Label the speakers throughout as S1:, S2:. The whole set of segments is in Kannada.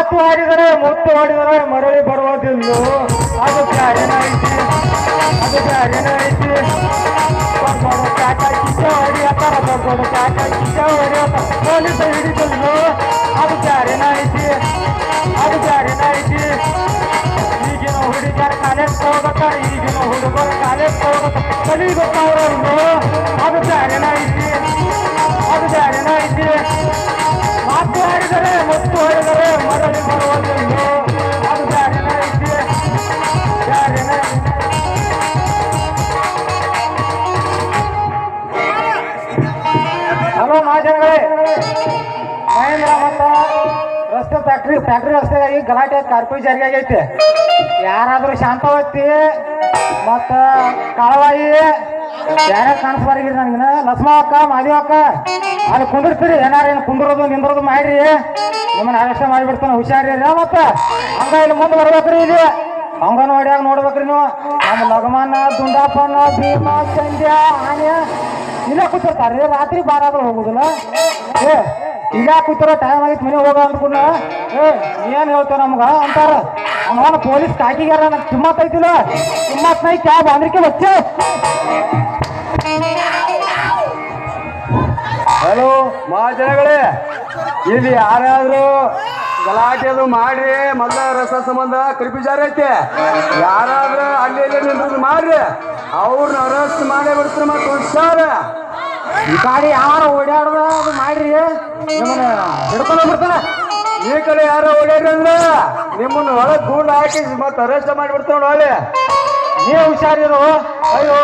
S1: ಮಾತು ಆಡಿದರೆ ಮುತ್ತು ಆಡಿದರೆ ಮರಳಿ ಬರುವುದಿಲ್ಲ. ಅದು ಬ್ಯಾರೇನ ಐತಿ, ಅದು ಬ್ಯಾರೇನ ಐತಿ. ಬರ್ಬೋದು ಚಾಟ ಕಿಚ್ಚ ಹೊಡಿಯತ್ತಾರ, ಬರ್ಬೋದು ಚಾಟ ಕಿಚ್ಚ ಹೊಡಿಯತ್ತಾರ, ಪೊಲೀಸ ಹಿಡಿದಿಲ್ಲ. ಅದು ಬ್ಯಾರೇನ ಐತಿ, ಅದು ಬ್ಯಾರೇನ ಐತಿ. ಈಗಿನ ಹುಡುಗರ ಕಾಲೇಜ್ ಹೋಗತ್ತಾರ, ಈಗಿನ ಹುಡುಗರ ಕಾಲೇಜ್ ಹೋಗತ್ತಾರ, ಕಲಿಬೇಕವ್ರನ್ನು. ಅದು ಬ್ಯಾರೇನ ಐತಿ, ಅದು ಬ್ಯಾರೇನ ಐತಿ. ಮಾತು ಆಡಿದರೆ ಮುತ್ತು ಆಡಿದರೆ ಮರಳಿ ಬರುವುದಿಲ್ಲ. ಅದು ಬ್ಯಾರೇನ ಐತಿ, ಬ್ಯಾರೇನ ಐತಿ. ಹಲೋ ಮಹಾಜನಗಳೇ, ಮಹೇಂದ್ರ ಮತ್ತ ರಸ್ತೆ ಫ್ಯಾಕ್ಟ್ರಿ ರಸ್ತೆಗಾಗಿ ಗಲಾಟೆ ಕಾರ್ಪೊರೇಟ್ ಜಾರಿಗೆ ಆಗೈತೆ. ಯಾರಾದ್ರೂ ಶಾಂತವತಿ ಮತ್ತ ಕಾಳವಾಯಿ ಯಾರ್ಯಾರು ಕಾಣಿಸ್ಬಾರಿದ್ರಿ ನನಗಿನ ಲಕ್ಷ್ಮಕ್ಕ ಮಾದೇವಕ್ಕ ಅಲ್ಲಿ ಕುಂದಿರ್ತೀರಿ. ಏನಾರೇನು ಕುಂದ್ರೋದು ನಿಂದ್ರೋದು ಮಾಡ್ರಿ, ನಿಮ್ಮನ್ನ ಅರೆಸ್ಟ್ ಮಾಡಿಬಿಡ್ತಾನೆ. ಹುಷಾರಿ ಮತ್ತ ಹಂಗ ಇಲ್ಲಿ ಮುಂದೆ ಬರ್ಬೇಕ್ರಿ. ಇಲ್ಲಿ ಅಂಗನವಾಡಿಯಾಗ ನೋಡ್ಬೇಕ್ರಿ ನೀವು. ನಮ್ಮ ಲಗಮನ ದುಂಡಪ್ಪನ ಭೀಮ ಚಂದ್ಯ ಆನೆ ಇಲ್ಲ ಕೂತಿರ್ತಾರ್ರಿ. ರಾತ್ರಿ ಬಾರಾದ್ರೂ ಹೋಗುದಿಲ್ಲ. ಈಗ ಕೂತಿರೋ ಟೈಮ್ ಆಗಿತ್ತು, ಮನೆ ಹೋಗ ಅಂದ್ಕೊಂಡ ಏನ್ ಹೇಳ್ತಾವ ನಮ್ಗ ಅಂತಾರ. ಅವನ ಪೊಲೀಸ್ ಕಾಕಿಗಾರ ನಮ್ಗೆ ಕಿಮ್ಮತ್ ಐತಿಲ್ಲ, ಕಿಮ್ಮತ್ ನೈ ಕ್ಯಾ ಬಾಂದ್ರಿಕೆ ಬಚ್ಚೆ.
S2: ಹಲೋ ಮಹಾಜನಗಳೇ, ಇಲ್ಲಿ ಯಾರಾದ್ರೂ ಗಲಾಟೆ ಅದು ಮಾಡ್ರಿ, ಮೊದಲ ರಸ ಸಂಬಂಧ ಕರಿಪಿ ಜಾರಿ ಐತೆ. ಯಾರಾದ್ರೂ ಅಲ್ಲಿ ನಿಂತು ಮಾಡ್ರಿ, ಅವ್ರನ್ನ ಅರೆಸ್ಟ್ ಮಾಡೇ ಬಿಡ್ತಾರೆ. ಮತ್ತೆ ಹುಷಾರ
S1: ಈ ಗಾಡಿ ಯಾರು ಓಡಾಡ್ದ ಅದು ಮಾಡ್ರಿ, ನಿಮ್ಮನ್ನ ಹಿಡ್ಕೊಂಡು ಬಿಡ್ತಾನ.
S2: ಈ ಕಡೆ ಯಾರೋ ಓಡಾಡ್ರಿ ಅಂದ್ರ ನಿಮ್ಮನ್ನ ಒಳಗೆ ಗೂಂಡ್ ಹಾಕಿ ಮತ್ತೆ ಅರೆಸ್ಟ್ ಮಾಡಿಬಿಡ್ತಾವ ನೋಡಿ.
S1: ನೀ ಹುಷಾರಿರು. ಅಯ್ಯೋ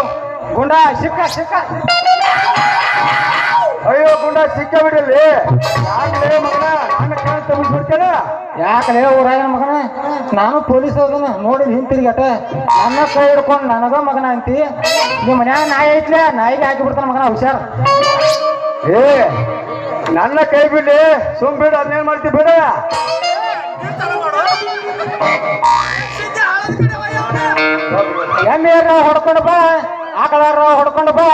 S1: ಗುಂಡ ಸಿಕ್ಕ ಸಿಕ್ಕ,
S2: ಅಯ್ಯೋ ಗುಂಡ ಸಿಕ್ಕ ಬಿಡಲಿ. ಯಾಕಲೇ ಮಗನ ನನ್ನ ಕಾಣ್ ತಗೊಂಡ್ಬಿಡ್ತೇನೆ.
S1: ಯಾಕಲೇ ಊರಾಗ ಮಗನ, ನಾನು ಪೊಲೀಸ್ ಹೋದನ ನೋಡಿ ಹಿಂತಿರ್ಗಟ ನನ್ನ ಕೈ ಹಿಡ್ಕೊಂಡು ನನಗ ಮಗನ ಅಂತಿ. ನಿಮ್ಮ ಮನ್ಯಾಗ ನಾಯಿ ಐತ್ಲೆ, ನಾಯಿಗೆ ಹಾಕಿ ಬಿಡ್ತಾನ ಮಗನ, ಹುಷಾರ.
S2: ಏ ನನ್ನ ಕೈ ಬಿಡ್ಲಿ, ಸುಮ್ ಬಿಡು, ಅದನ್ನೇನ್ ಮಾಡ್ತೀವಿ ಬಿಡ.
S1: ಎಮ್ಮೆರ ಹೊಡ್ಕೊಂಡು ಬಾ, ಆಕಳಾರ ಹೊಡ್ಕೊಂಡು ಬಾ,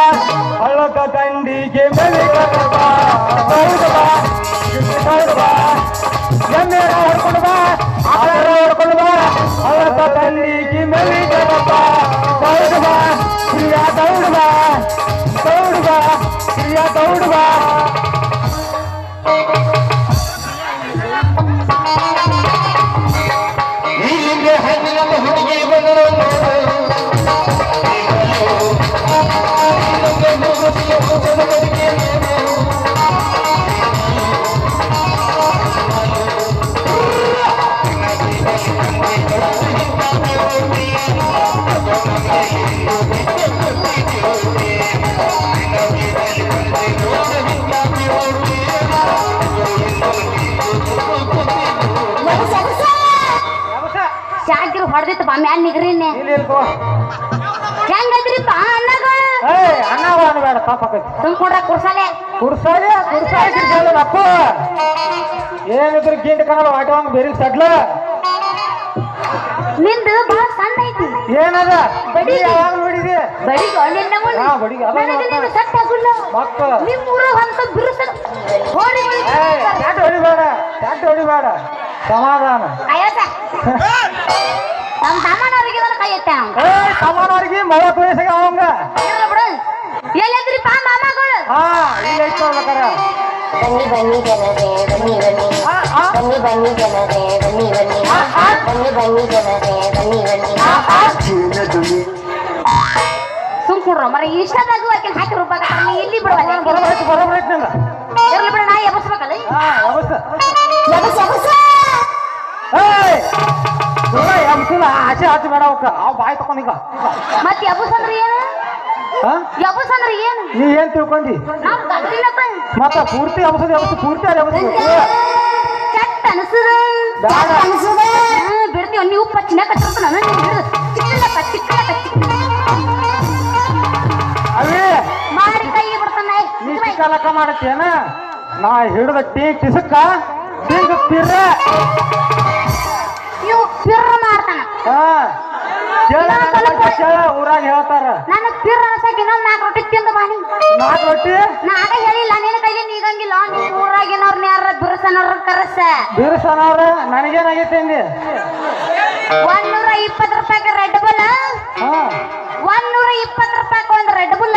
S1: ಹಳ್ಳದ ದಂಡಿಗೆ ಮೆಲಿಕೊಂಡು ಬಾ, ಹೌದು ಬಾ, ಹೌದು ಬಾ. ಎಮ್ಮೆರ ಹೊಡ್ಕೊಂಡು ಬಾ, ಆಕಳಾರ ಹೊಡ್ಕೊಂಡು ಬಾ, ಹಳ್ಳದ ದಂಡಿಗೆ ಮೆಲಿಕೊಂಡು ಬಾ, ಹೌದು ಬಾ, ಪ್ರಿಯ ದೌಡು ಬಾ, ದೌಡು ಬಾ, ಪ್ರಿಯ ದೌಡು ಬಾ. ಇಲ್ಲಿಗೆ ಹಣ್ಣಿನಲ್ಲಿ ಹುಡುಗಿ ಬಂದರು
S3: ಶಾಕಿರ್ ಹೊಡೆದಿತ್ತಪ್ಪ ಮ್ಯಾಲ ನಿಗ್ರಿನ್ನೆ. ಹೆಂಗೈತ್ರಿಪ್ಪ ಅನ್ನಗಳು?
S1: ಅನ್ನವ ಅನ್ಬೇಡ, ಪಾಪಕೈತಿ.
S3: ತುಂಬ್ಕೊಂಡ್ರ ಕುರ್ಸಾಲೆ
S1: ಕುರ್ಸಾಲೆ ಕುರ್ಸಾಲೆ ಅಪ್ಪ ಏನಿದ್ರು ಗಿಂಡ್ ಕಾಣಲ್ಲ, ವಾಟವಂಗ ಬೇರೆ ಸಡ್ಲ.
S3: ನಿಂದು ಬಹಳ ಸಣ್ಣ ಐತಿ.
S1: ಏನದ ಬಡಿ ಯಾವಾಗ ನೋಡಿದಿ?
S3: ಬಡಿಗೆ ನಿನ್ನ ಮುಂದೆ
S1: ಬಡಿಗೆ
S3: ಸಟ್ ಹಾಕಲ್ಲ
S1: ಮಕ್ಕ
S3: ನಿಮ್ಮ ಊರಾಗ ಅಂತ ಬಿರುಸ ಹೋಳಿ
S1: ಚಾಟ್ ಹೊಡಿಬೇಡ, ಚಾಟ್ ಹೊಡಿಬೇಡ, ಸಮಾಧಾನ.
S3: ಅಯ್ಯತ್ತ ನಮ್ಮ ತಮ್ಮನವರಿಗೆ ಕೈ ಎತ್ತ
S1: ಸಮಾನವ್ರಿಗೆ ಮಳೆ ತೋರಿಸಾಗ ಅವಂಗ
S3: ಬಿಡು. ಎಲ್ಲದ್ರಿಪ್ಪ ಮಾಮಗಳು?
S1: ಈಗ ಐತ್ ನೋಡ್ಬೇಕಾರ.
S4: ಬನ್ನಿ ಬನ್ನಿ ಜನರೇ ಬನ್ನಿ ಬನ್ನಿ, ಬನ್ನಿ ಬನ್ನಿ ಜನರೇ ಬನ್ನಿ ಬನ್ನಿ, ಬನ್ನಿ ಬನ್ನಿ ಜನರೇ ಬನ್ನಿ ಬನ್ನಿ.
S3: ಸುಮ್ಕುಡ್ರ ಮರ ಇಷ್ಟದಾಗ ಆಕೆ ಹಾಕಿ ರೂಪಾಯಿ ಇಲ್ಲಿ ಬಿಡುವಲ್ಲ.
S1: ಬರೋಬರ್ ಐತಿ ನಂಗ.
S3: ಇರ್ಲಿ ಬಿಡ, ನಾ ಎಬಸ್ಬೇಕಲ್ಲ.
S1: ಆಸೆ ಆಚೆ ಬೇಡ ಅವಕ್ಕ, ಅವ್ ಬಾಯ್ ತಕೊಂಡೀಗ.
S3: ಮತ್ ಎಬಸ್ ಅಂದ್ರೆ ಏನು? ಎಬಸ್ ಅಂದ್ರೆ ಏನು?
S1: ನೀ ಏನ್ ತಿಳ್ಕೊಂಡಿ?
S3: ನಾವ್ ಗಡ್ಡಿಲ್ಲಪ್ಪ.
S1: ಮತ್ತ ಪೂರ್ತಿ ಎಬಸೋದು ಎಬಸು, ಪೂರ್ತಿ ಅಲ್ಲಿ ಎಬಸು.
S3: ಚಟ್ ಅನ್ಸುದ ಬಿಡ್ತೀವ ನೀವು ಪಚ್ಚಿನ ಕಟ್ಟಿರ್ತ ನಾನು ಚಿಕ್ಕಲಕ್ಕ ಚಿಕ್ಕಲಕ್ಕ
S1: ಅವೇ
S3: ಮಾಡಿ ಕೈ ಬಿಡ್ತಾನ.
S1: ನೀ ಚಿಕ್ಕಲಕ್ಕ ಮಾಡತ್ತೇನ? ನಾ ಹಿಡಿದ ಟಿಸಕ್ಕ ಟಿಂಗ್ ಪಿರ್ರ
S3: ನೀವು ಪಿರ್ರ ಮಾಡ್ತಾನ.
S1: ಊರಾಗ ಹೇಳ್ತಾರ
S3: ನಾನು ಪಿರ್ರ ಅನ್ಸಕ್ಕೆ ಇನ್ನೊಂದು 4 ರೊಟ್ಟಿ ತಿಂದು ಬಾನಿ.
S1: 4 ರೊಟ್ಟಿ
S3: ನಾಗ ಹೇಳಿಲ್ಲ ನಿನ್ನ ಕೈಲಿ ನೀಗಂಗಿಲ್ಲ. ನೀವು ಊರಾಗಿನವ್ರನ್ನ ಯಾರ ಬಿರ್ಸನವ್ರ ಕರಸ
S1: ಬೀರಸನವ್ರ ನನಗೇನಾಗೈತೆ ಅಂದಿ
S3: 120 ರೂಪಾಯಿಗೆ ರೆಡ್ ಬುಲ್
S1: ಹಾ
S3: 120 ರೂಪಾಯಿಗೆ ಒಂದು ರೆಡ್ ಬುಲ್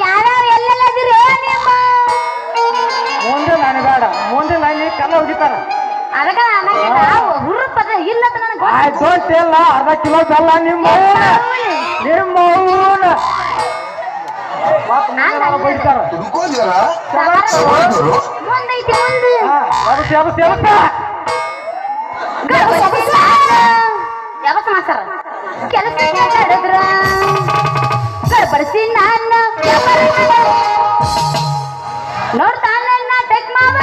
S3: ಯಾರ್ಯಾರು ಎಲ್ಲೆಲ್ಲ ಇದೀರಿ ನಿಮ್ಮ
S1: ಮುಂದೆ ನಾನು ಬೇಡ ಮುಂದೆ ನಾನು ಕಲ್ಲ ಹೋಗಿತಾರ
S3: ಅದಕ್ಕ ಹುರುಪದ ಇಲ್ಲದ ನನಗೆ
S1: ಆಯ್ತು ಅಂತೆಲ್ಲ ಅರ್ಧ ಕಿಲೋ ಬೆಲ್ಲ ನಿಮ್ಮ ಬೈತಾರ
S3: ಮುಂದೈತಿ ಮುಂದೆ ಯಾವತ್ತ ಮಾಸ್ತರ ಕೆಲಸ ಮಾಡಿದ್ರ ಗಡ್ಬಡಿಸಿ ನಾನು ನೋಡ್ತಾನ ಟೆಕ್ ಮಾವ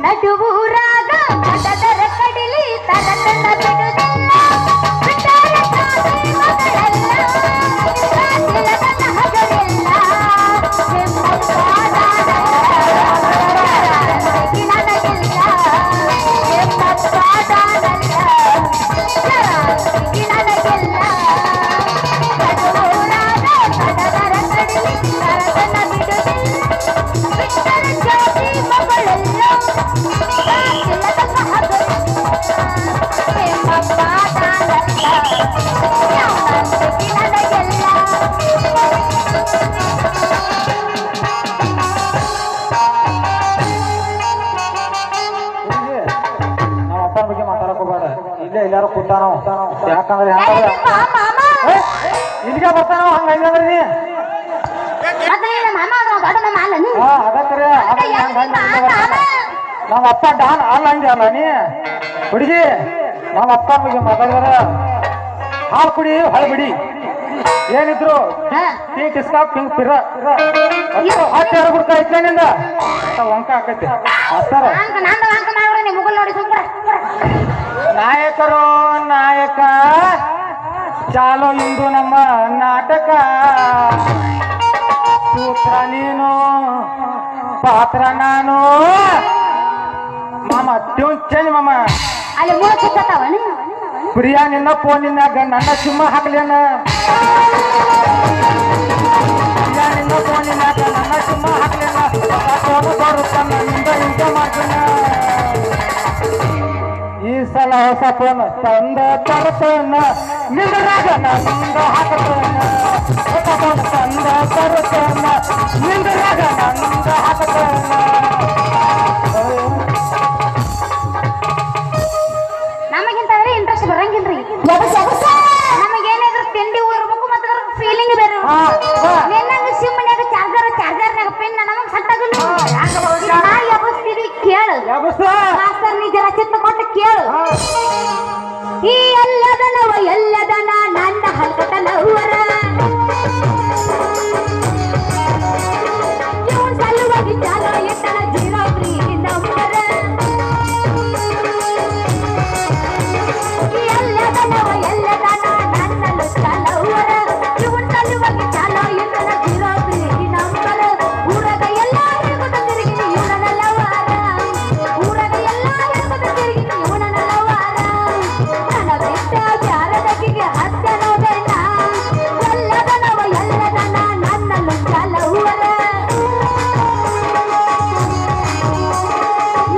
S3: ನಡುವೂರಾಗ ಮಠದರ ಕಡಿಲಿ ತರತನ ಬಿಡುದಿಲ್ಲ ಬಿಟ್ಟರೆ ತಾನೇ ಮಗಳೆಲ್ಲ ತಿಲಕನ ಹಗರೆಲ್ಲ
S1: ಎಲ್ಲಾರು ಕೂತಾನ ಯಾಕಂದ್ರೆ ಇಲ್ಲಿಗೆ ಬರ್ತಾನ ಹಂಗಂದ್ರೆ ನೀ ಅದಕ್ಕರೆ ನಮ್ಮ ಅಪ್ಪ ಡಾನ್ ಅಲ್ಲ ಹಂಗೆ ಅಲ್ಲ ನೀ ಹುಡುಗಿ ನಮ್ಮ ಅಪ್ಪ ಬಗ್ಗೆ ಮಾತಾಡಿದಾರ ಹಾಲು ಕುಡಿ ಹೊಳಬಿಡಿ ಏನಿದ್ರು ಪಿಂಕ್ ಇಸ್ಕಾ ಪಿಂಕ್ ಪಿರ ಹತ್ತು ಬಿಡ್ತಾ ಇಟ್ಲಿಂದ ವಂಕ ಆಕೈತಿ ಅಸ್ತಾರ ನಾಯಕರು ನಾಯಕ ಚಾಲೋ ಇಂದು ನಮ್ಮ ನಾಟಕ ಸೂತ್ರ ನೀನು ಪಾತ್ರ ನಾನು ಮಾಮ ಟ್ಯೂನ್ ಚೇಂಜ್ ಮಾಮ
S3: ಅಲ್ಲಿ ಮೂಲ ಚಿಕ್ಕತ್ತವನ
S1: ಪ್ರಿಯಾ ನಿನ್ನ ಫೋನಿನಾಗ ನನ್ನ ಸಿಂಹ ಹಾಕ್ಲೇನ ಪ್ರಿಯಾ ನಿನ್ನ ಫೋನಿನಾಗ ನನ್ನ ಸಿಂಹ ಹಾಕ್ಲೇನ ಬರುತ್ತಾನ ನಿಂದ ಇಂತ ಮಾಡ್ತಾನ ಈ ಸಲ ಹೊಸ ಫೋನ್ ತಂದ ತರ್ತನ ನಿಂದ್ರಾಗ ನಂದ ಹಾಕತನ ಹೊಸ ಫೋನ್ ತಂದ ತರ್ತನ ನಿಂದ್ರಾಗ ನಂದ ಹಾಕತನ
S3: ನಮಗಿಂತಂದ್ರೆ ಇಂಟ್ರೆಸ್ಟ್ ಬರಂಗಿಲ್ರಿ ನಮಗೇನಾದ್ರೂ ತಿಂಡಿ ಊರ್ಬೇಕು ಮತ್ತೆ ಫೀಲಿಂಗ್ ಬೇರೆ ನಿನ್ನಂಗ ಸಿಮ್ಮನ್ಯಾಗ ಚಾರ್ಜರ್ನಾಗ ಪಿನ್ ನಮಗ್ ಸಟ್ಟಾಗಲ್ಲ ಯಾವಸ್ತೀವಿ ಕೇಳು ಮಾಸ್ತರ್ ನೀ ಜರ ಚಿತ್ತ ಕೊಟ್ಟು ಕೇಳು ಈ ಎಲ್ಲದನ ನನ್ನ ಹಲ್ಕತನವರ ಇವನ್ ಸಲುವಾಗಿ ಚಾಲೋ ಎತ್ತನ ಜೀರೋ ಪ್ರೀತಿ ನಂಬರ ಈ ಎಲ್ಲದನ ನನ್ನ ಲುಕ್ಕಲವರ ಇವನ್ ಸಲುವಾಗಿ ಚಾಲೋ ಎತ್ತನ ಜೀರೋ ಪ್ರೀತಿ ನಂಬರ ಊರಾಗ ಎಲ್ಲರಿಗೂ ತಿರುಗಿ ಇವನಲ್ಲವಾರ ಊರಾಗ ಎಲ್ಲರಿಗೂ ತಿರುಗಿ ಇವನಲ್ಲವಾರ ನನ್ನ ಬಿಟ್ಟ ಜಾರದಗಿಗೆ ಹತ್ತನೋದಣ್ಣ ಎಲ್ಲದನವ ನನ್ನ ಲುಕ್ಕಲವರ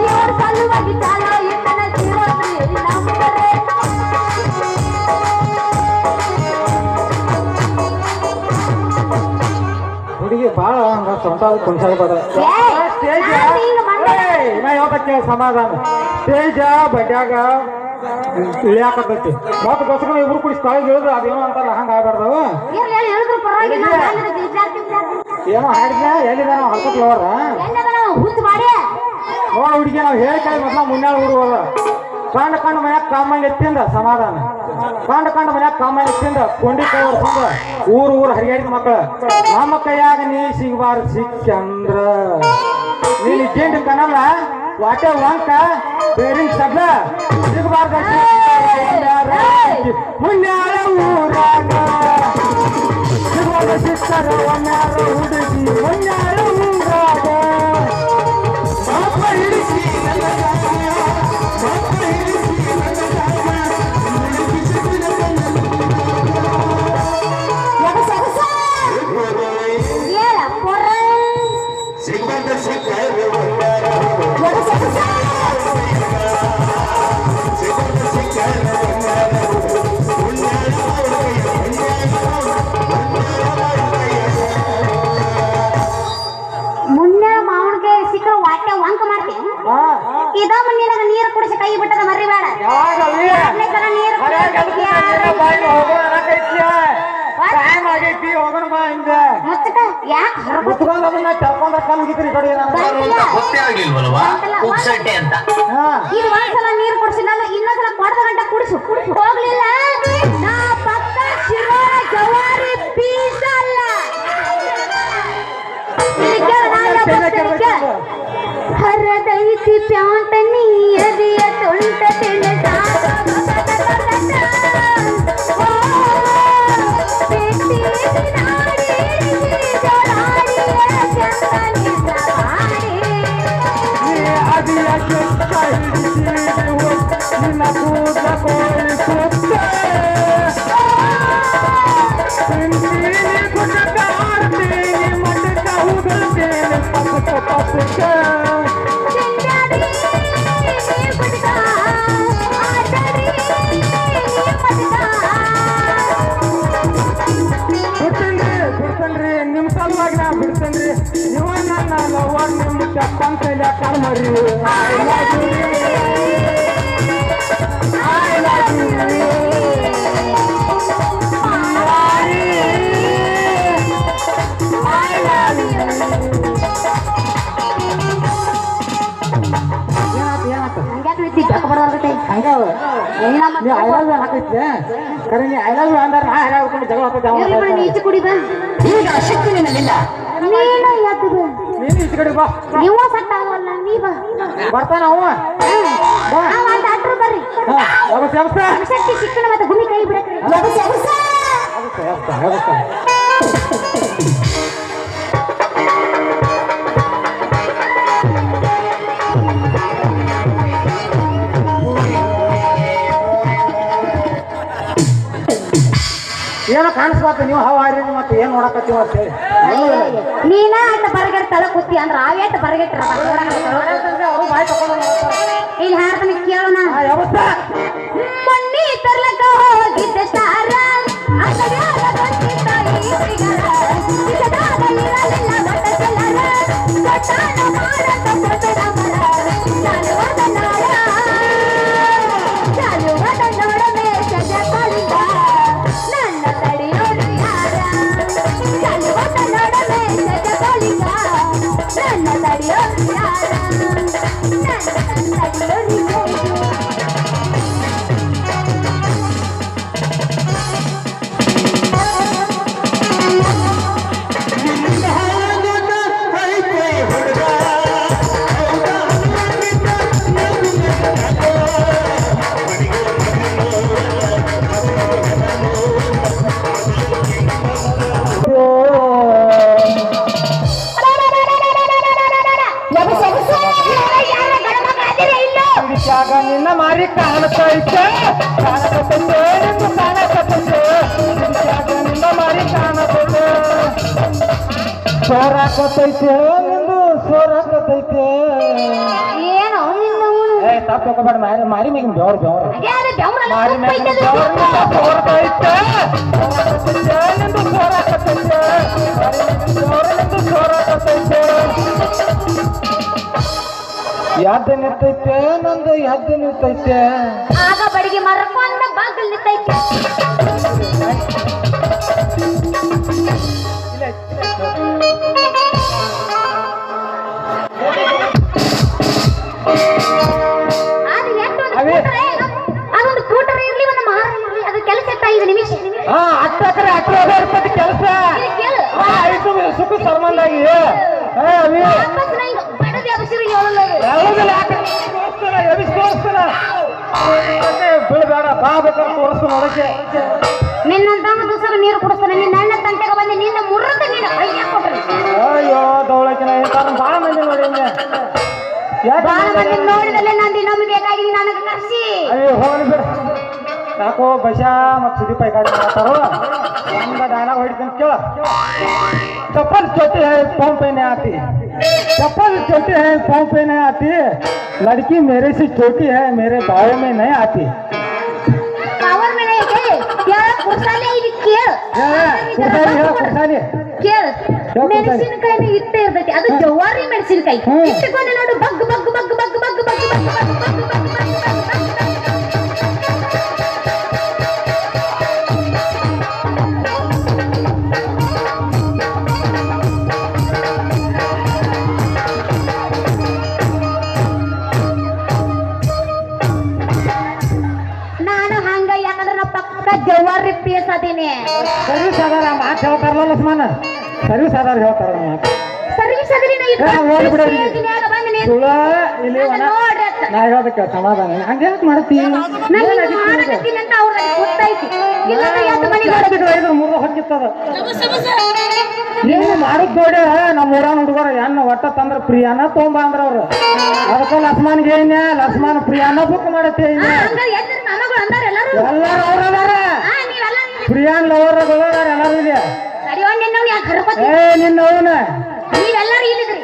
S3: ಇವ್ರ ಸಲುವಾಗಿ ಚಾಲೋ ಎತ್ತನ ಜೀರೋ ಪ್ರೀತಿ ನಂಬರ
S1: ಹುಡುಗಿ ಬಾಳ ಹಂಗ ಸ್ವಂತ ಕುಣಿಸಾಡ್ಬೇಡ
S3: ಹಿಂಗ
S1: ನಾ ಯಾವತ್ತಕ್ಕೆ ಸಮಾಧಾನ ತೇಜ ಬಡ್ಯಾಗ ಇಳಿಯಾಕತ್ತೈತಿ ಮತ್ತೆ ಬಸ್ಗಳು ಇಬ್ರು ಕೂಡಿ ಸ್ಥಳ ಹೇಳಿದ್ರು ಅದೇನೋ ಅಂತಲ್ಲ ಹಂಗ ಆಗ್ಬಾರ್ದು
S3: ಹೇಳಿದ್ರು ಪರವಾಗಿಲ್ಲ
S1: ಏನೋ ಹಾಡಿದ್ನ ಎಲ್ಲಿದ ನಾವು ಹಲ್ಕತ್ಲವರ
S3: ಹುಚ್ಚ ಮಾಡಿ
S1: ನೋಡ ಹುಡುಗಿ ನಾವು ಹೇಳಿ ಕೇಳಿ ಮೊದ್ಲ ಮುನ್ನಾಳ ಹುಡುಗರ ಕಂಡ ಮನ್ಯಾಗ ಕಾಮಂಗ್ ಎತ್ತಿಂದ ಸಮಾಧಾನ ಕಂಡ ಮನ್ಯಾಗ ಕಾಮಂಗ್ ಎತ್ತಿಂದ ಕೊಂಡಿ ಕೈ ಹೊಡ್ಕೊಂಡ ಊರು ಹರಿಯಾಡಿದ ಮಕ್ಕಳ ನಮ್ಮ ಕೈಯಾಗ ನೀ ಸಿಗಬಾರ ಸಿಕ್ಕಂದ್ರ ನೀನ್ ಇದ್ದೇಂಟ ಕನಲ್ಲ ವಾಟೆ ವಂಕ ಬೇರಿನ ಸಡ್ಲ ಸಿಗಬಾರ್ದ ಮುನ್ಯಾಳ ಊರಾಗ ಸಿಗುವಾಗ ಸಿಕ್ಕರ ಒಮ್ಯಾರ ಹುಡುಗಿ ಮುನ್ಯಾಳ ಊರಾಗ
S3: ಮುನ್ನೆ ಮಾವನಿಗೆ ಸಿಕ್ಕರ ವಾಟೆ ವಂಕ ಮಾಡ್ತೀನಿ ಇದ ಮಣ್ಣಿನಾಗ ನೀರು ಕುಡಿಸಿ ಕೈ ಬಿಟ್ಟದ ಮರ್ರಿ ಬೇಡ ನೀರು
S1: ಆಗೈತಿ ಹೋಗೋಣ ಬಾ ಹಿಂಗ
S3: ಮುಚ್ಚಕ ಯಾಕೆ
S1: ಮುತ್ಕೊಂಡ್ ಅದನ್ನ ಕರ್ಕೊಂಡ್ರ ಕಲ್ಗಿದ್ರಿ ಈ ಕಡೆ
S3: ಇದು ಒಂದ್ಸಲ ನೀರು ಕುಡಿಸಿಲ್ಲ ಇನ್ನೊಂದ್ಸಲ ಕೊಡದ ಗಂಟೆ ಕುಡಿಸು ಹೋಗ್ಲಿಲ್ಲ ನಾ ಪಕ್ಕ ಶಿರೋ ಜವಾರಿ ಬೀಜ ಅಲ್ಲ ಹರದೈತಿ ಪ್ಯಾಂಟ ನೀರಿಯ ತೊಂಟ ತಿಳದ
S1: ಬಿಡ್ತೇನ್ರಿ ನಿಮ್ ಸಲುವಾಗಿ ನಾ ಬಿಡ್ತೇನ್ರಿ ಇವ ನನ್ನ ಲವರ್ ನಿಮ್ ಚಪ್ಪನ್ ಕೈಲ ಕಾಲ್ ಮರಿ ಕರೆ ನೀ ಐ ಲವ್ ಯು ಅಂದಾರ ನಾ ಹರ ಹಾಕೊಂಡು ಜಗಳ
S3: ಈಚೆ ಕುಡಿ ಬಾ
S4: ಈಗ ಶಕ್ತಿ ನಿನ್ನಲ್ಲಿಲ್ಲ
S3: ನೀನು ಎದ್ದು ಬಾ
S1: ನೀನು ಈಚೆ ಕಡೆ ಬಾ
S3: ನೀವು ಸಟ್ ಆಗಲ್ಲ ನೀ ಬಾ
S1: ಬರ್ತಾನ ಅವ
S3: ಒಂದು ಅಟ್ರು ಬರ್ರಿ ಶಕ್ತಿ ಶಿಕ್ಷಣ ಮತ್ತೆ ಭೂಮಿ ಕೈ ಬಿಡಕ್ರಿ
S1: ಏನೋ ಕಾಣಿಸ್ಬಾರ್ದು ನೀವು ಹವಾರಿ ಮತ್ತೆ ಏನ್ ನೋಡಕತ್ತೀವ ಅಂತ ಹೇಳಿ
S3: ನೀನ ಅಟ್ಟ ಬರಗಡೆ ತಳ ಕೂತಿ ಅಂದ್ರ ಆವೇಟ್ ಬರಗೆಟ್ರ
S1: ಅವರು ಬಾಯ್ ತಗೊಂಡು
S3: ಇಲ್ಲಿ ಹಾಡ್ತಾನೆ ಕೇಳೋಣ
S1: ಯಾವತ್ತ
S3: ಮಣ್ಣಿ ತರ್ಲಕ ಹೋಗಿದ್ದೆ ಸಾರ ಅಸಡ್ಯಾಗ ಬಂದಿದ್ದ ಈ ಸಿಗರ ಸಿಗದಾಗ ಇರಲಿಲ್ಲ ಬಟ್ಟ ಚೆಲ್ಲರ ಕಟ್ಟಾಣ ಮಾಡಕ ಕೊಟ್ಟಡ ಮರ ಚಾಲುವದ ನಾಳ ಚಾಲುವದ ನೋಡ ಮೇಷದ ಕಲಿಂಗ ನನ್ನ ತಡಿಯೋರು ಯಾರ ಚಾಲುವದ ನೋಡ ಮೇಷದ ಕಲಿಂಗ ನನ್ನ ತಡಿಯೋರು ಯಾರ ನನ್ನ ತಡಿಯೋರು
S1: ನಿನ್ನ ಮಾರಿ ಕಾಣತೈತೆ ನಿಂದು ಕಾಣಕತ್ತೈತೆ ನಿನ್ನ ಮಾರಿ ಕಾಣತೈತೆ ಸೋರಾಕತೈತೆ ನಿಂದು ಸೋರಾಕತೈತೆ
S3: ಏನೋ ನಿನ್ನ
S1: ಏ ತಪ್ಪು ತಗೋಬೇಡ ಮಾರಿ ಮೇಗಿನ ಬೆವ್ರು ಮಾರಿ ಮೇಗಿನ ಬೆವ್ರು ಸೋರ್ತೈತೆ ನಿಂದು ಸೋರಾಕತೈತೆ ಮಾರಿ ಮೇಗಿನ ಬೆವ್ರು ನಿಂದು ಸೋರಾಕತೈತೆ ಎದ್ದು ನಿಂತೈತೆ ನಂದು ಎದ್ದು ನಿಂತೈತೆ
S3: ಆಗ ಬಡಿಗೆ ಮರ್ಕೊಂಡ ಬಾಗಿಲು ನಿಂತೈತೆ. ಅದು ಎಷ್ಟು ಒಂದು
S1: ಅವೇ.
S3: ಸ್ಕೂಟರ್ ಏನು? ಅದೊಂದು ಸ್ಕೂಟರ್ ಇರ್ಲಿ ಒಂದು ಮಹಾರ ಇರ್ಲಿ ಅದು ಕೆಲಸ ಇತ್ತ 5 ನಿಮಿಷ.
S1: ಹಾ 10 ರೂಪಾಯಿ ಕೆಲಸ
S3: ಇದು ಕೇಳು.
S1: ಆಯ್ತು ಸುಖ ಸರ್ಮಂದಾಗಿ
S3: ವಾಪಸ್ ನಾ ಹಿಂಗ ಬಡದು ಎಬ್ಸಿರು ಹೇಳಲ್ಲ ಅದು.
S1: ಬೀಳ್ಬೇಡ ಬಾ ಬೇಕಾದ್ರೆ ತೋರಿಸ್ತಾನ ಅದಕ್ಕೆ
S3: ನಿನ್ನಂತ ದಿವಸ ನೀರು ಕುಡಿಸ್ತಾನೆ. ನಿನ್ನ ಅಣ್ಣ ತಂಟೆಗೆ ಬಂದು ನಿನ್ನ ಮುರ್ರದ ನೀನು ಅಯ್ಯ ಕೊಟ್ರಿ.
S1: ಅಯ್ಯೋ ದೌಳಕಿನ ಭಾಳ ಮಂದಿ ನೋಡಿ
S3: ಬಾಳ ಮಂದಿ ನೋಡಿದಲ್ಲೇ ನಾನು ಇನ್ನೊಮ್ಮೆ ಬೇಕಾಗಿದೆ ನನಗೆ ಕರ್ಸಿ.
S1: ಅಯ್ಯೋ ಹೋಗಿ ಬಿಡ ಯಾಕೋ ಬಶಾ ಮತ್ತು ಸುದೀಪ ಗಾಡಿ ಮಾಡ್ತಾರೋ ಒಂದು ಡೈಲಾಗ್ ಹೊಡಿತೀನಿ ಕೇಳ. चप्पल छोटी है पाँव पे नहीं आती, चप्पल छोटी है पाँव पे नहीं आती, लड़की मेरे से छोटी है मेरे भाव में नहीं आती.
S3: पावर में नहीं है क्या कुर्साले ಇದು ಕೇಳು.
S1: ಕುರ್ಸಾಲಿ
S3: ಕೇಳು ಮೆಣಸಿನಕಾಯಿ ಇಟ್ಟೇ ಇರ್ತೈತಿ ಅದು ಜವಾರಿ ಮೆಣಸಿನಕಾಯಿ ಇಟ್ಟುಕೊಂಡು ನೋಡು ಬಗ್ ಬಗ್ ಬಗ್ ಬಗ್ ಬಗ್ ಬಗ್ ಬಗ್ ಬಗ್ ಬಗ್ ಬಗ್ ನಾನು ಹಂಗ ಯಾಕಂದ್ರೆ ನಾ ಪಕ್ಕ ಜವಾರಿ ಪೀಸ್ ಅದೇನೆ.
S1: ಸರ್ವಿಸ್ ಅದಾರ ಮಾತು ಹೇಳ್ತಾರಲ್ಲ ಲಕ್ಷ್ಮಣ, ಸರ್ವಿಸ್ ಅದಾರ ಹೇಳ್ತಾರ
S3: ಸರ್ವಿಸ್ ಅದ್ರಿ ನಾ
S1: ಸುಳ ಇಲ್ಲಿ ನಾ ಹೇಳೋದಕ್ಕೆ ಸಮಾಧಾನ ಹಂಗೆ ಯಾಕೆ ಮಾಡ್ತೀವಿ
S3: ಅಂತ ಅವ್ರಿಗೆ ಗೊತ್ತೈತಿ. ಇಲ್ಲಾಂದ್ರೆ ಯಾಕೆ ಮನೆಗೆ
S1: ಮೂರು ಹೊಕ್ಕಿತ್ತದ ನೀವು ಮಾಡುದ್ ನೋಡಿ ನಮ್ಮ ಊರಾನ ಹುಡುಗರ ಎನ್ನ ಒಟ್ಟ ತಂದ್ರ ಪ್ರಿಯಾನ ತೊಂಬ ಅಂದ್ರ ಅವ್ರು ಅದಕ್ಕ ಲಕ್ಷ್ಮಣ್ಗೆ ಏನ ಲಕ್ಷ್ಮಣ ಪ್ರಿಯಾನ ಬುಕ್ ಮಾಡತ್ತೆ ಎಲ್ಲಾರು ಅವ್ರ ಅದಾರ ಪ್ರಿಯಾನ್ ಲವರ್ಗಳು ಅದಾರ ಎಲ್ಲಾರು ಇದೆ. ಏ ನಿನ್ನ ಅವನ
S3: ನೀವೆಲ್ಲರೂ ಇಲ್ಲಿದ್ರಿ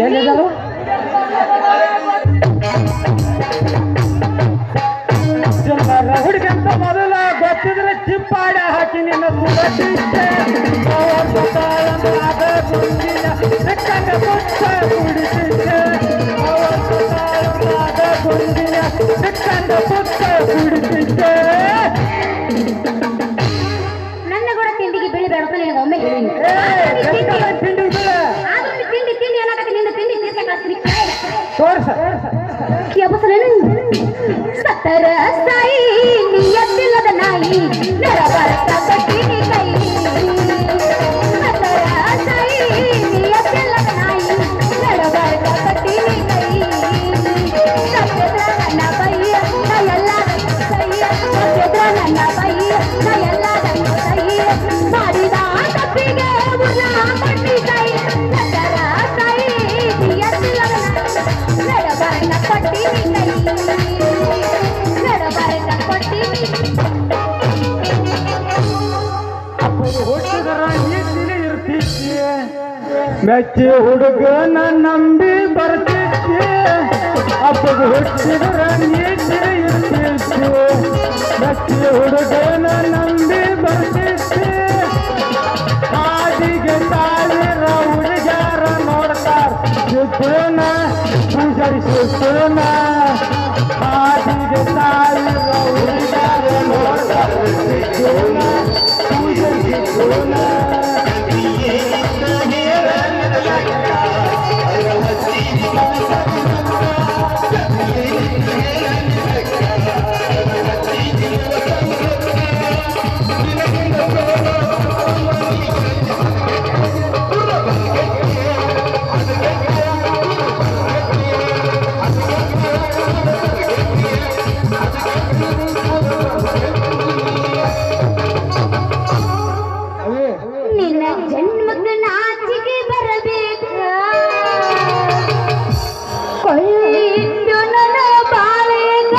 S1: ಎಲ್ಲಿದ್ದಾರು ಹುಡುಗಂತ ಮೊದಲ ಗೊತ್ತಿದ್ರೆ ಚಿಪ್ಪಾಡ ಹಾಕಿ ನಿನ್ನ ಸುರಕ್ಷಿತೆ
S3: ನನ್ನ ಕೂಡ ತಿಂಡಿಗೆ ಬೆಳಿ ಬೇಡಪ್ಪ ನಿನಗೆ ಒಮ್ಮೆ ಹೇಳಿ
S1: ತಿಂಡಿ
S3: ಆದ್ರೂ ತಿಂಡಿ ತಿಂಡಿ ಏನಾಗತ್ತೆ ನಿನ್ನ ತಿಂಡಿ ನೀರ್ಗೆ ಕಳಿಸ್ತೀನಿ
S1: ತೋರ್ಸ
S3: ಸತ್ತರ ಸಾಯಿ ನಿಯತ್ತಿಲ್ಲದ ನಾಯಿ ನರಬರ್ತ ಕಟ್ಟಿನಿ ಕೈ ಸತ್ತರ ಸಾಯಿ ನಿಯತ್ತಿಲ್ಲದ ನಾಯಿ ನರಬರ್ತ ಕಟ್ಟಿನಿ ಕೈ ಸತ್ಯದ್ರ ನನ್ನ ಬೈಯ ನಾ ಎಲ್ಲ ಸೈಯ ಸತ್ಯದ್ರ ನನ್ನ ಬೈಯ ನಾ ಎಲ್ಲ ಸೈಯ ಮಾಡಿದ ತಪ್ಪಿಗೆ ಉಲ್ಲ ಮಟ್ಟಿ ಕೈ ಸತ್ತರ ಸಾಯಿ ನಿಯತ್ತಿಲ್ಲದ ನಾಯಿ ನರಬರ್ತ ಕಟ್ಟಿನಿ ಕೈ
S1: ಮೆಚ್ಚಿ ಹುಡುಗನ ನಂಬಿ ಬರ್ತಿದ್ದೆ ಅಪ್ಪಗ ಹುಟ್ಟಿದ್ರ ನೀತಿಲಿ ಇರ್ತಿತ್ತು ಮೆಚ್ಚಿ ಹುಡುಗನ ನಂಬಿ ಬರ್ತಿದ್ದೆ ಹಾದಿಗೆ ತಾಳಿರ ಹುಡುಗಾರ ನೋಡ್ತಾರ ಸುತ್ತನ ಪೂಜರಿಸುತ್ತನ ಹಾದಿಗೆ ತಾಳಿರ ಹುಡುಗಾರ ನೋಡ್ತಾರ ಸುತ್ತನ ಪೂಜರಿಸುತ್ತನ
S3: ನಿನ್ನ ಜನ್ಮಕ್ಕೆ ನಾಚಿಕೆ ಬರಬೇಕು ಕೊಲ್ಲಿಟ್ಟು ನನ್ನ ಬಾಳೆಗ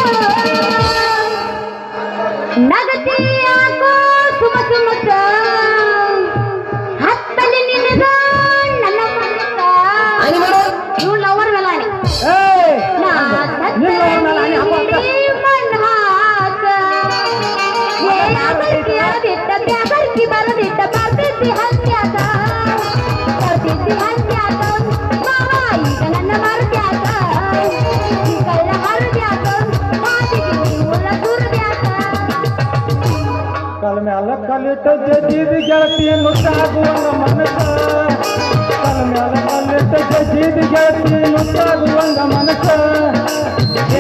S3: ನಗತಿ ಯಾಕೋ ಸುಮ ಸುಮತ ಹತ್ತಲಿ ನಿನಗ ನನ್ನ ಮನಸ್ಸ ಇವ್ಳು ಲವರ್ ಮೆಲಾನಿ ನಾ ಸತ್ತಲಿ ಮನ್ ಹಾಕ ಏನಾಗ ಪ್ರೀತಿ ಆದಿಟ್ಟ ಬ್ಯಾಬರ್ಕಿ ಬರದಿಟ್ಟ ಬರ್ತಿದ್ದಿ ಹಂಗ್ಯಾಕ ಬರ್ತಿದ್ದಿ ಹಂಗ್ಯಾಕ ಮಾವ ಈಗ ನನ್ನ ಮರ್ದ್ಯಾಕ ಈ ಕಳ್ಳ ಹರ್ದ್ಯಾಕ ಮಾತಿಗೆ ನೀವುಲ್ಲ ಸುರ್ದ್ಯಾಕ
S1: ಕಲ್ ಮ್ಯಾಲ ಕಲ್ಲಿಟ್ಟ ಜಜ್ಜಿದ ಗೆಳತಿ ನುಟ್ಟಾಗುವಂಗ ಮನಸ ಕಲ್ ಮ್ಯಾಲ ಕಲ್ಲಿಟ್ಟ ಜಜ್ಜಿದ ಗೆಳತಿ ನುಟ್ಟಾಗುವಂಗ ಮನಸ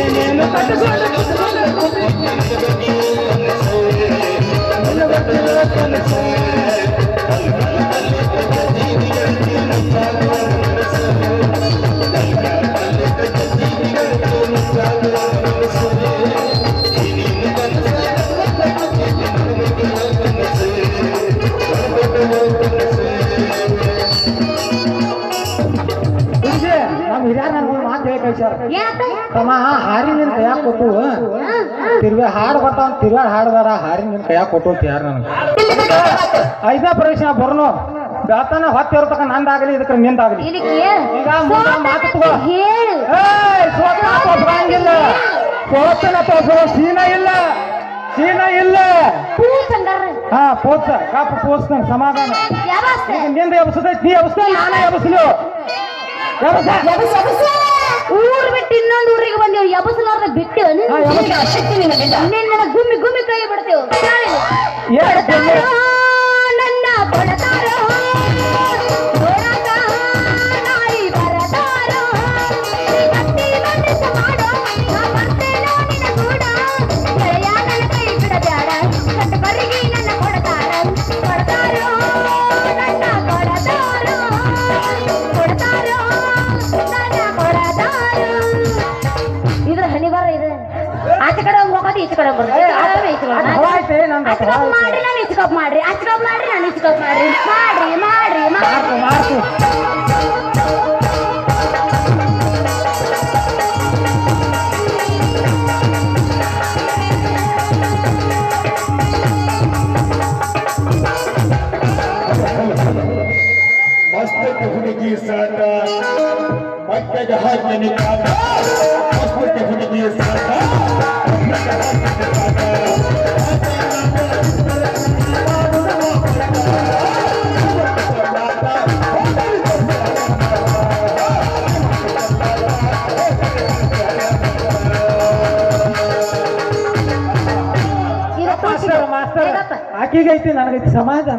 S1: ಏನೇನು ಕಟ್ಟುಕೊಂಡು ನಮ್ಮ ಹಿರಿಯರ್ ನನಗೊಂದು ಮಾತು ಹೇಳಿ ಕಳ್ಸ್ಯಾರ.
S3: ಏನಂತ
S1: ತಮ್ಮ ಹಾರಿ ನಿನ್ ಕೈಯಾಗ ಕೊಟ್ಟು ತಿರ್ವೆ ಹಾಡು ಬರ್ತಾವ ತಿರ್ವಾಡ್ ಹಾಡ್ದಾರ ಹಾರಿ ನಿನ್ ಕೈಯಾಗ ಕೊಟ್ಟು ಅಂತ ಯಾರು ನನಗೆ 5ನೇ ಪರೀಕ್ಷೆ ಬರ್ನು ಬೆಳತನ ಹೊತ್ತಿರ್ತಕ್ಕ ನಂದಾಗಲಿ ಇದಕ್ಕೆ ನಿಂದಾಗಲಿ
S3: ಇದಕ್ಕೆ
S1: ಈಗ ಮುಂದೆ ಮಾತು ತಗೋ
S3: ಹೇಳು
S1: ತೋರ್ಸಂಗಿಲ್ಲ ಸೋತನ ತೋರ್ಸೋ ಸೀನಾ ಇಲ್ಲ
S3: ಕೂಸಂಗಾರ
S1: ಹಾ ಪೋತ ಕಾಪ ಪೋಸ್ತೇನೆ ಸಮಾಧಾನ
S3: ಯಾವಸ್ತ
S1: ಈಗ ನಿಂದ ಎಬ್ಸದೈತಿ ನೀ ಎಬ್ಸ್ತ ನಾನೇ ಎಬ್ಸ್ಲು
S3: ಊರ್ ಬಿಟ್ಟು ಇನ್ನೊಂದು ಊರಿಗೆ ಬಂದೇವು ಎಬಸಲಾರ್ದ ಬಿಟ್ಟು ನಿನ್ನ ಗುಮ್ಮಿ ಗುಮ್ಮಿ ಕೈ ಬಿಡ್ತೇವೆ ನನ್ನ ಬಡತಾರೋ ನೋಡಕ ನಾಯಿ ಬರತಾರೋ ಭಕ್ತಿ ಮನಸ್ಸು ಮಾಡೋ ನಾ ಬರ್ತೇನೋ ನಿನ್ನ ಕೂಡ ಗೆಳೆಯ ನನ್ನ ಕೈ ಬಿಡಬ್ಯಾಡ ಕಟ್ಟು ಬರಿಗೆ ನನ್ನ ಕೊಡತಾರೋ ನನ್ನ ಕೊಡತಾರೋ ಇದ್ರ ಹನಿಬಾರ ಇದೆ ಆಚೆ ಕಡೆ ಹೋಗೋದು ಈಚೆ ಕಡೆ ಮಾಡ್ರಿ ನಾನು ಇಚ್ಕಪ್ ಮಾಡ್ರಿ ಅಚ್ಕಪ್ ಮಾಡ್ರಿ ನಾನು ಇಚ್ಕಪ್ ಮಾಡ್ರಿ ಮಾಡ್ರಿ
S5: ಮಸ್ತ್ ಹುಡುಗಿ ಸಾಟ ಮಕ್ಕಳ ಹಾಕಿ ಕಾಟ ಮಸ್ತ್ ಹುಡುಗಿ ಸಾಟ
S1: ಆಕಿಗೆ ಐತಿ ನನಗೈತಿ ಸಮಾಧಾನ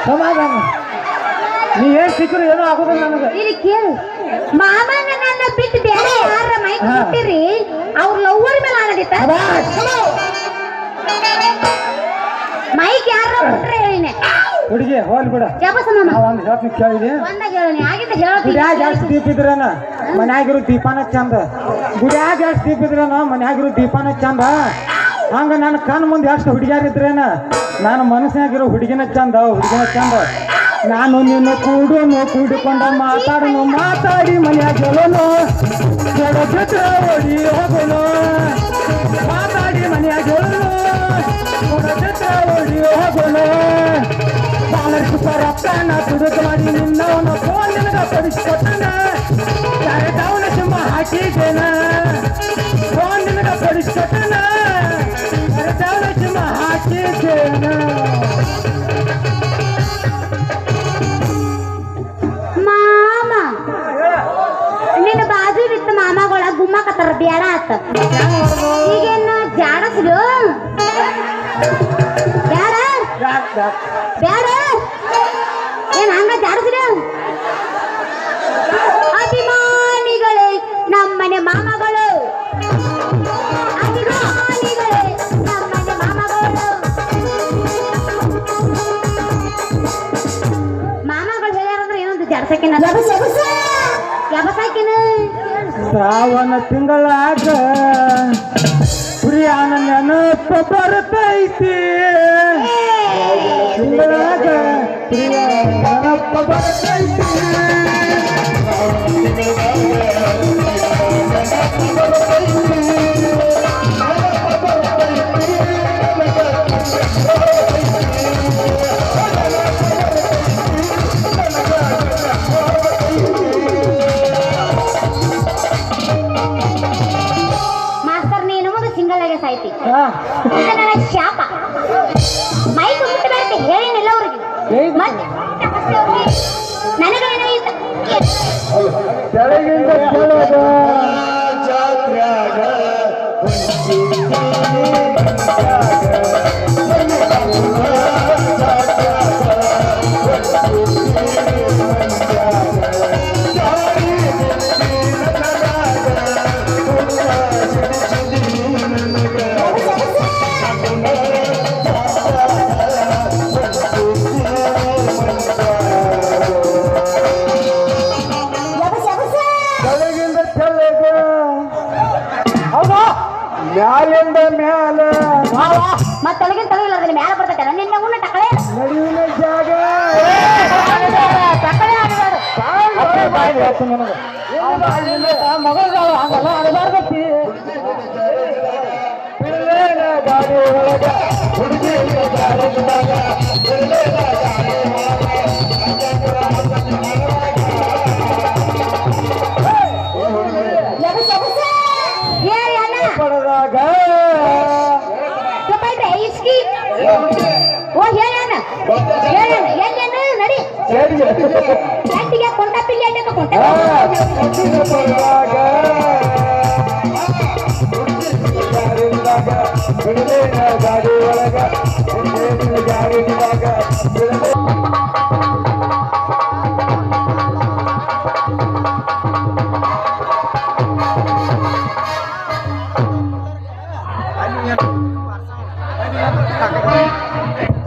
S1: ಸಮಾಧಾನ ನೀ ಏನ್ ಸಿಕ್ಕರು ಏನೋ ಆಗೋದಿಲ್ಲ ನನಗೆ
S3: ಇಲ್ಲಿ ಕೇಳು ಮಾಮನ ನನ್ನ ಬಿಟ್ಟು ಬೇರೆ ಯಾರ ಮೈಕ್ ಕೊಟ್ಟಿರಿ ಅವ್ರ ಲವ್ವರ್ ಮೇಲೆ ಆನದಿತ್ತ ಮೈಕ್ ಯಾರ ಕೊಟ್ರೆ ಹೇಳಿನೆ
S1: ಹುಡುಗಿ ಹೋಲ್ ಬಿಡ
S3: ಜಪಸಮ್ಮ
S1: ಒಂದ್ ಹೇಳ್ತೀನಿ ಕೇಳಿದೆ
S3: ಒಂದಾಗ ಹೇಳಿ ಆಗಿದ್ದ ಹೇಳ್ತೀನಿ
S1: ಗುಡ್ಯಾಗ ಜಾಸ್ತಿ ದೀಪ ಇದ್ರೇನ ಮನ್ಯಾಗಿರೋ ದೀಪಾನ ಚಂದ ಗುಡ್ಯಾಗ ಜಾಸ್ತಿ ದೀಪ ಇದ್ರೇನ ಮನ್ಯಾಗಿರೋ ದೀಪಾನ ಚಂದ ಹಂಗ ನನ್ನ ಕಣ್ ಮುಂದೆ ಎಷ್ಟು ಹುಡುಗಿಯಾರ ಇದ್ರೇನ ನಾನು ಮನಸ್ಸಿನಾಗಿರೋ ಹುಡುಗಿನ ಚಂದ ನಾನು ನಿನ್ನ ಕೂಡಿಕೊಂಡ ಮಾತಾಡಿ ಮನ್ಯಾಗ ಗೆಲೋನು ಜತ್ರ ಓಡಿ ಹೋಗೋನು ಮಾತಾಡಿ ಮನ್ಯಾಗ ಗೆಲೋನು ಜತ್ರ ಓಡಿ ಹೋಗೋನು ರೊಕ್ಕನ ತುಡುಕು ಮಾಡಿ ನಿನ್ನವನ ಫೋನ್ ನಿನಗ ಪಡಿಸ್ಕೊಟ್ಟನ ಡೌನ ಸಿಂಹ ಹಾಕಿದ್ದೇನ ಫೋನ್ ನಿನಗ ಪಡಿಸ್ಕೊಟ್ಟನ ಡೌನ ಸಿಂಹ ಹಾಕಿದ್ದೇನ
S3: ಮಾಮ ನಿನ್ನ ಬಾಜು ಬಿತ್ತ ಮಾಮಗಳ ಗುಮ್ಮಕತ್ತಾರ ಬೇಡ ಆತ ಈಗೇನು ಜಾಡಸ್ರು ಬೇಡ ಬೇಡ ಏನ್ ಹಂಗ ಜಾಡಸ್ರು ಅಭಿಮಾನಿಗಳೇ ನಮ್ಮನೆ ಮಾಮಗಳು ಅಭಿಮಾನಿಗಳೇ ನಮ್ಮನೆ ಮಾಮಗಳು ಮಾಮಗಳು ಹೇಳ್ಯಾರಂದ್ರೆ ಏನೊಂದು ಜಾಡ್ಸಕಿನ ಯಾವಸಾಕಿನ
S1: ಶ್ರಾವಣ ತಿಂಗಳಾಗ ಪ್ರಿಯಾನ ನೆನಪ ಬರ್ತೈತಿ ತಿಂಗಳಾಗ ಪ್ರಿಯ ನೆನಪ ಬರ್ತೈತಿ
S3: ಮಾಸ್ತರ ಸಾಯ್ತಿ
S1: ಹಾ
S3: ಇದು ನನ್ನ ಶಾಪ ಮೈಕ್ ಮುಟ್ಟಬೇಡ ಹೇಳಿನಿಲ್ಲ ಅವ್ರಿಗೆ ಮತ್ತೆ ನನಗೇನೋ
S1: ಕೆಳಗಿಂದ ಕೆಳಗ
S5: ಜಾತ್ರ್ಯಾಗ
S1: ಕೆಳಗಿಂದ ಕೆಳಗ ಹೌದಾ ಮ್ಯಾಲಿಂದ ಮ್ಯಾಲ
S3: ಮತ್ತೆ ತೊಳಗಿನ ತೊಳಗಿಲ್ಲ ಅದ್ರ ಮ್ಯಾಲ ಬರ್ತೈತೆ ನಿನ್ನೆ ಉಣ್ಣ ಟಕಳೆ
S1: ನಡುವಿನ ಜಾಗ
S3: ಟಕಳೆ ಆಗಬಾರ್ದು
S1: ಮಗಳು ಹಂಗಲ್ಲ ಅಡಬಾರ್ದತ್ತಿ ಪಿಳ್ಳೆನ ಗಾಡಿ ಒಳಗ ಹುಡುಗಿ ಪಡೆದಾಗ
S3: ಇಸ್ಕಿ ಓ ಹೇಳಣ್ಣ ಎಲ್ಲೇನು ನಡಿ ಗಂಟಿಗೆ ಕೊಂಡ ಪಿಲ್ಲಿ ಅಡ್ಡಕ್ಕೆ ಕೊಂಡ
S1: ಪಡೆದಾಗ ಪಿಳ್ಳೆನ ಗಾಡಿ ಒಳಗ ಜಾರಿದಾಗ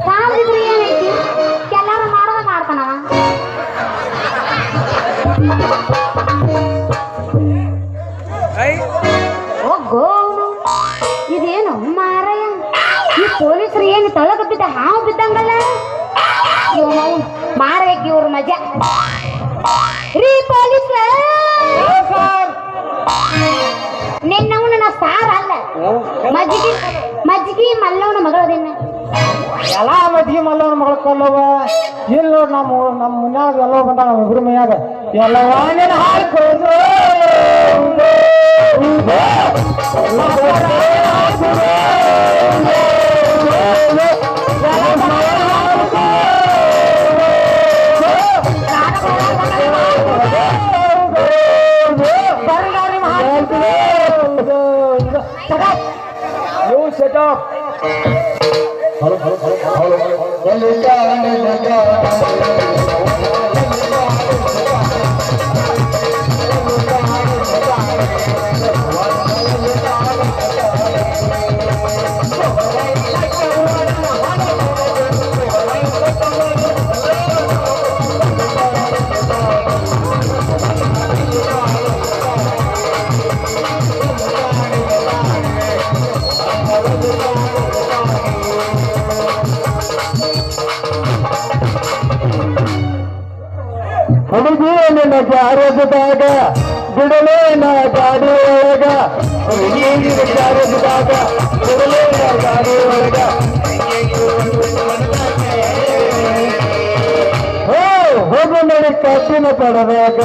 S3: ಸಾಲಿದ್ರೆ ಏನೈತಿ ಎಲ್ಲಾರು ಮಾಡೋದ ಮಾಡ್ತಾನವ ಓ ಇದೇನು ಮಾರಯ್ಯ ಈ ಪೊಲೀಸರು ಏನು ತಳಗ ಬಿದ್ದ ಹಾವು ಬಿದ್ದಂಗಲ್ಲ ಇವ್ ಮಾರಬೇಕು ಇವ್ರ ಮಜಾ ರೀ ಪೊಲೀಸ್ ನಿನ್ನವನ ನಾ ಸಾರ ಅಲ್ಲ ಮಜ್ಜಿಗೆ ಮಲ್ಲವನ ಮಗಳದೇನ
S1: ಎಲ್ಲ ಮಜ್ಜಿಗೆ ಮಲ್ಲವನ ಮಗಳ ಕೊಲ್ಲವ ಇಲ್ಲಿ ನೋಡ್ ನಮ್ಮ ಮುನ್ಯಾಗ ಎಲ್ಲ ಬಂದ ನಮ್ಮ ಇಬ್ರು ಮೈಯಾಗ ಎಲ್ಲವ ನೀನು ಹಾಡ್ಕೊಂಡು You shut up. ಹುಡುಗಿ ನಿನ್ನ ಜಾರದಾಗ ಬಿಡಲೇನ ಗಾಡಿ ಒಳಗ ಹುಡುಗಿ ಜಾರದಾಗ ಬಿಡಲೇನ ಗಾಡಿ ಒಳಗ ಹೋಗು ನೋಡಿ ಕಬ್ಬಿನ ಪಡದಾಗ